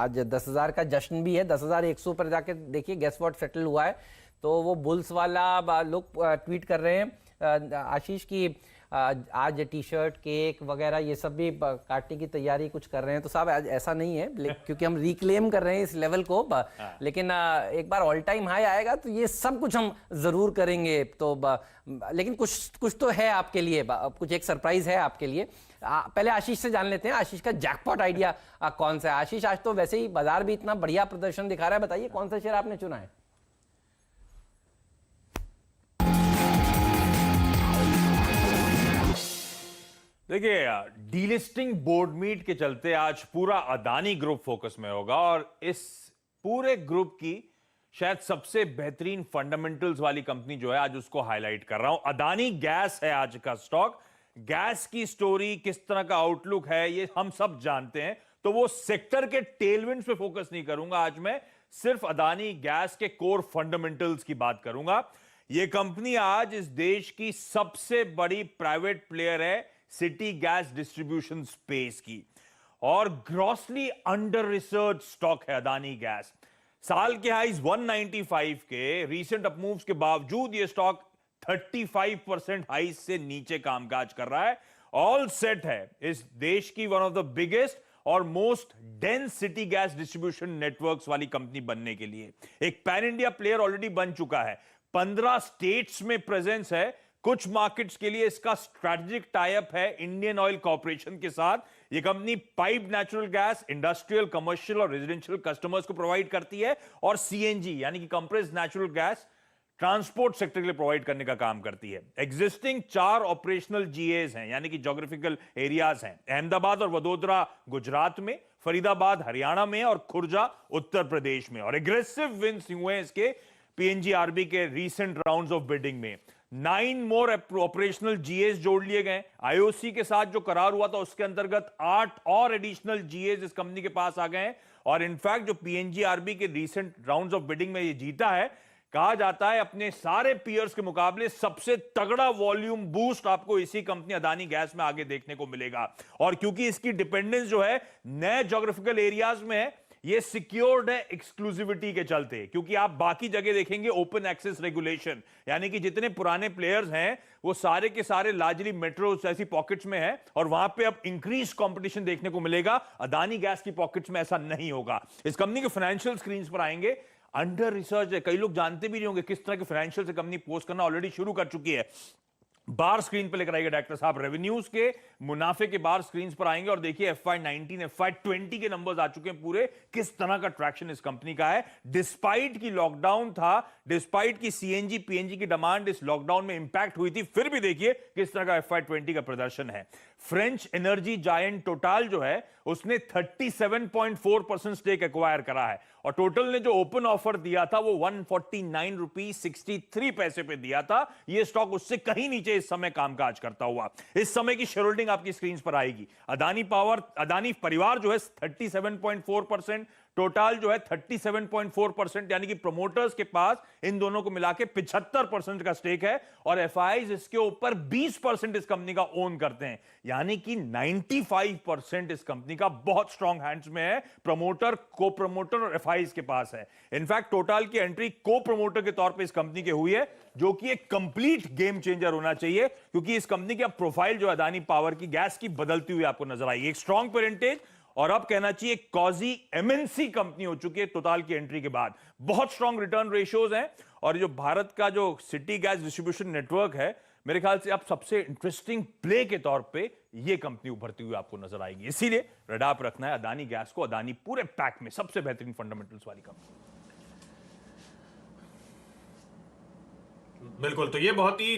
आज 10,000 का जश्न भी है, 10,100 पर जाके देखिए गेस व्हाट सेटल हुआ है। तो वो बुल्स वाला लोग ट्वीट कर रहे हैं आशीष की आज टी शर्ट केक वगैरह ये सब भी काटने की तैयारी कुछ कर रहे हैं। तो साहब आज ऐसा नहीं है क्योंकि हम रिक्लेम कर रहे हैं इस लेवल को, लेकिन एक बार ऑल टाइम हाई आएगा तो ये सब कुछ हम जरूर करेंगे। तो लेकिन कुछ तो है आपके लिए, कुछ एक सरप्राइज है आपके लिए। पहले आशीष से जान लेते हैं, आशीष का जैकपॉट आइडिया कौन सा है। आशीष आज तो वैसे ही बाजार भी इतना बढ़िया प्रदर्शन दिखा रहा है, बताइए कौन सा शेयर आपने चुना है। देखिए, डीलिस्टिंग बोर्ड मीट के चलते आज पूरा अदानी ग्रुप फोकस में होगा और इस पूरे ग्रुप की शायद सबसे बेहतरीन फंडामेंटल्स वाली कंपनी जो है आज उसको हाईलाइट कर रहा हूं। अदानी गैस है आज का स्टॉक। गैस की स्टोरी, किस तरह का आउटलुक है, ये हम सब जानते हैं। तो वो सेक्टर के टेलविंड्स पे फोकस नहीं करूंगा आज मैं, सिर्फ अदानी गैस के कोर फंडामेंटल्स की बात करूंगा। ये कंपनी आज इस देश की सबसे बड़ी प्राइवेट प्लेयर है सिटी गैस डिस्ट्रीब्यूशन स्पेस की, और ग्रॉसली अंडर रिसर्च स्टॉक है अदानी गैस। साल के हाइज 195 के रीसेंट अपमूव्स के बावजूद ये स्टॉक 35% हाइज से नीचे कामकाज कर रहा है। ऑल सेट है इस देश की वन ऑफ द बिगेस्ट और most dense city gas distribution networks वाली कंपनी बनने के लिए। एक पैन इंडिया प्लेयर ऑलरेडी बन चुका है, 15 स्टेट्स में प्रेजेंस है। कुछ मार्केट्स के लिए इसका स्ट्रैटेजिक टाई अप है इंडियन ऑयल कॉर्पोरेशन के साथ। यह company piped natural gas industrial, commercial और रेजिडेंशियल कस्टमर्स को प्रोवाइड करती है, और सीएनजी यानी कि compressed natural gas transport sector के लिए प्रोवाइड करने का काम करती है। एग्जिस्टिंग 4 ऑपरेशनल जीएस हैं यानी कि ज्योग्राफिकल एरियाज हैं, अहमदाबाद और वडोदरा गुजरात में, फरीदाबाद हरियाणा में और खुर्जा उत्तर प्रदेश में। और एग्रेसिव विन्स हुए इसके पीएनजीआरबी के रीसेंट राउंड्स ऑफ बिडिंग में। 9 मोर ऑपरेशनल जीएस जोड़ लिए गए। आईओसी के साथ जो करार हुआ था उसके अंतर्गत 8 और एडिशनल जीएस इस कंपनी के पास आ गए हैं। और इनफैक्ट जो पीएनजीआरबी के रीसेंट राउंड्स ऑफ बिडिंग में ये जीता है, कहा जाता है अपने सारे पीयर्स के मुकाबले सबसे तगड़ा वॉल्यूम बूस्ट आपको इसी कंपनी अदानी गैस में आगे देखने को मिलेगा। और क्योंकि इसकी डिपेंडेंस जो है नए ज्योग्राफिकल एरियाज में है, ये सिक्योर्ड है एक्सक्लूसिविटी के चलते। क्योंकि आप बाकी जगह देखेंगे ओपन एक्सेस रेगुलेशन, यानी कि जितने पुराने प्लेयर्स हैं वो सारे के सारे लार्जली मेट्रो जैसी पॉकेट्स में है, और वहां पे अब इंक्रीज कंपटीशन देखने को मिलेगा। अदानी गैस की पॉकेट्स में ऐसा नहीं होगा। इस कंपनी के फाइनेंशियल स्क्रीन पर आएंगे, अंडर रिसर्च है, कई लोग जानते भी नहीं होंगे किस तरह के फाइनेंशियल से कंपनी पोस्ट करना ऑलरेडी शुरू कर चुकी है। बार स्क्रीन पर लेकर आएगा डायरेक्टर साहब, रेवेन्यूज के मुनाफे के बार स्क्रीन पर आएंगे और देखिए FY19 FY20 के नंबर्स आ चुके हैं पूरे, किस तरह का ट्रैक्शन इस कंपनी का है। डिस्पाइट की लॉकडाउन था, डिस्पाइट की सीएनजी पीएनजी की डिमांड इस लॉकडाउन में इंपैक्ट हुई थी, फिर भी देखिए किस तरह का FY20 का प्रदर्शन है। फ्रेंच एनर्जी जायंट टोटल जो है उसने 37.4% स्टेक एक्वायर करा है, और टोटल ने जो ओपन ऑफर दिया था वो 149 रुपीज 63 पैसे पे दिया था। ये स्टॉक उससे कहीं नीचे इस समय कामकाज करता हुआ। इस समय की शेयर होल्डिंग आपकी स्क्रीन पर आएगी। अदानी पावर, अदानी परिवार जो है 37.4%, टोटल जो है 37.4%, यानी कि प्रोमोटर्स के पास इन दोनों को मिला के 75% का स्टेक है, और एफआईज इसके ऊपर 20% इस कंपनी का ओन करते हैं, यानी कि 95% इस कंपनी का बहुत स्ट्रॉन्ग हैंड्स में है। प्रमोटर, को प्रमोटर और एफआईज के पास है। इनफैक्ट टोटल की एंट्री को प्रमोटर के तौर पे इस कंपनी के हुई है, जो कि एक कंप्लीट गेम चेंजर होना चाहिए, क्योंकि इस कंपनी की प्रोफाइल जो अदानी पावर की गैस की बदलती हुई आपको नजर आएगी। एक स्ट्रॉन्ग पेरेंटेज, और अब कहना चाहिए कॉजी एमएनसी कंपनी हो चुकी है टोटल की एंट्री के बाद। बहुत स्ट्रॉन्ग रिटर्न रेशियोज हैं, और जो भारत का जो सिटी गैस डिस्ट्रीब्यूशन नेटवर्क है, मेरे ख्याल से अब सबसे इंटरेस्टिंग प्ले के तौर पे ये कंपनी उभरती हुई आपको नजर आएगी। इसीलिए रडार पर रखना है अदानी गैस को। अदानी पूरे पैक में सबसे बेहतरीन फंडामेंटल्स वाली कंपनी। बिल्कुल, तो ये बहुत ही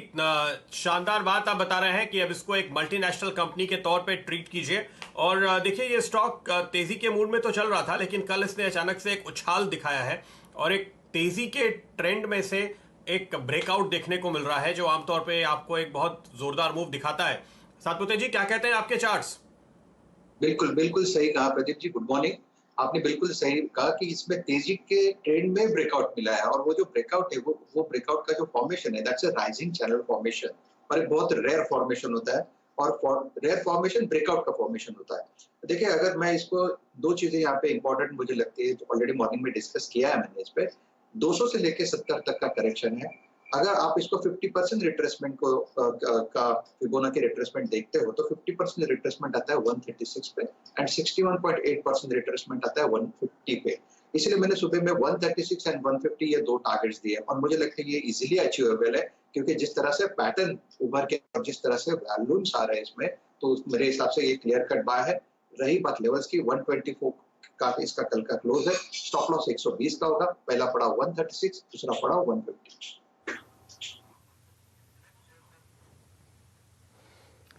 शानदार बात आप बता रहे हैं कि अब इसको एक मल्टीनेशनल कंपनी के तौर पे ट्रीट कीजिए। और देखिए, ये स्टॉक तेजी के मूड में तो चल रहा था, लेकिन कल इसने अचानक से एक उछाल दिखाया है, और एक तेजी के ट्रेंड में से एक ब्रेकआउट देखने को मिल रहा है, जो आमतौर पे आपको एक बहुत जोरदार मूव दिखाता है। सातपुते जी, क्या कहते हैं आपके चार्ट्स? बिल्कुल बिल्कुल सही कहा प्रदीप जी, गुड मॉर्निंग। आपने बिल्कुल सही कहा कि इसमें तेजी के ट्रेंड में ब्रेकआउट मिला है, और वो जो ब्रेकआउट है वो ब्रेकआउट का जो फॉर्मेशन है, that's a rising channel formation, और एक बहुत रेयर फॉर्मेशन होता है। और रेयर फॉर्मेशन ब्रेकआउट का फॉर्मेशन होता है। देखिए, अगर मैं इसको दो चीजें यहाँ पे इंपॉर्टेंट मुझे लगती है, ऑलरेडी मॉर्निंग में डिस्कस किया है मैंने इस पे। 200 से लेके 70 तक का करेक्शन है। अगर आप इसको 50% रिट्रेसमेंट को का फिबोनाची रिट्रेसमेंट देखते हो तो 50% रिट्रेसमेंट आता है 136 पे एंड 61.8% रिट्रेसमेंट आता है 150 पे। इसलिए मैंने सुबह में 136 एंड 150 ये दो टारगेट्स दिए और मुझे लगता है ये इजीली अचीवेबल है, क्योंकि जिस तरह से पैटर्न उभर के और जिस तरह से वॉल्यूम्स आ रहे हैं इसमें, तो मेरे हिसाब से ये क्लियर कट बाय है। रही बात लेवल्स की, 124 का इसका कल का क्लोज है। स्टॉप लॉस 120 का होगा, पहला पड़ा 136, दूसरा पड़ा 150।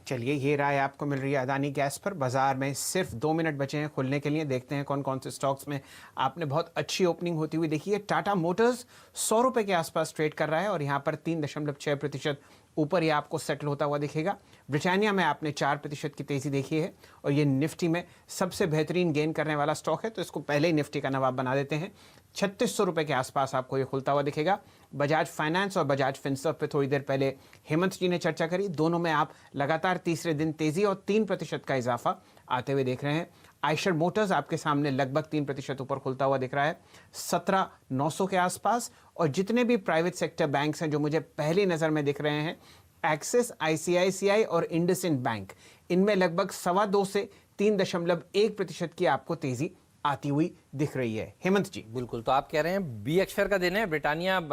चलिए, ये राय आपको मिल रही है अदानी गैस पर। बाजार में सिर्फ 2 मिनट बचे हैं खुलने के लिए। देखते हैं कौन कौन से स्टॉक्स में आपने बहुत अच्छी ओपनिंग होती हुई देखी है। टाटा मोटर्स 100 रुपये के आसपास ट्रेड कर रहा है और यहाँ पर 3.6% ऊपर ये आपको सेटल होता हुआ दिखेगा। ब्रिटानिया में आपने 4% की तेज़ी देखी है और ये निफ्टी में सबसे बेहतरीन गेन करने वाला स्टॉक है, तो इसको पहले ही निफ्टी का नवाब बना देते हैं। 3600 रुपये के आसपास आपको ये खुलता हुआ दिखेगा। बजाज फाइनेंस और बजाज फिनसर्व पे थोड़ी देर पहले हेमंत जी ने चर्चा करी। दोनों में आप लगातार तीसरे दिन तेज़ी और 3% का इजाफा आते हुए देख रहे हैं। आयशर मोटर्स आपके सामने लगभग 3% ऊपर खुलता हुआ दिख रहा है 17,900 के आसपास। और जितने भी प्राइवेट सेक्टर बैंक्स हैं जो मुझे पहली नज़र में दिख रहे हैं, एक्सिस, आईसीआईसीआई और इंडसइंड बैंक, इनमें लगभग 2.25 से 3.1% की आपको तेज़ी आती हुई दिख रही है। हेमंत जी, बिल्कुल, तो आप कह रहे हैं बी अक्षर का दिन है ब्रिटानिया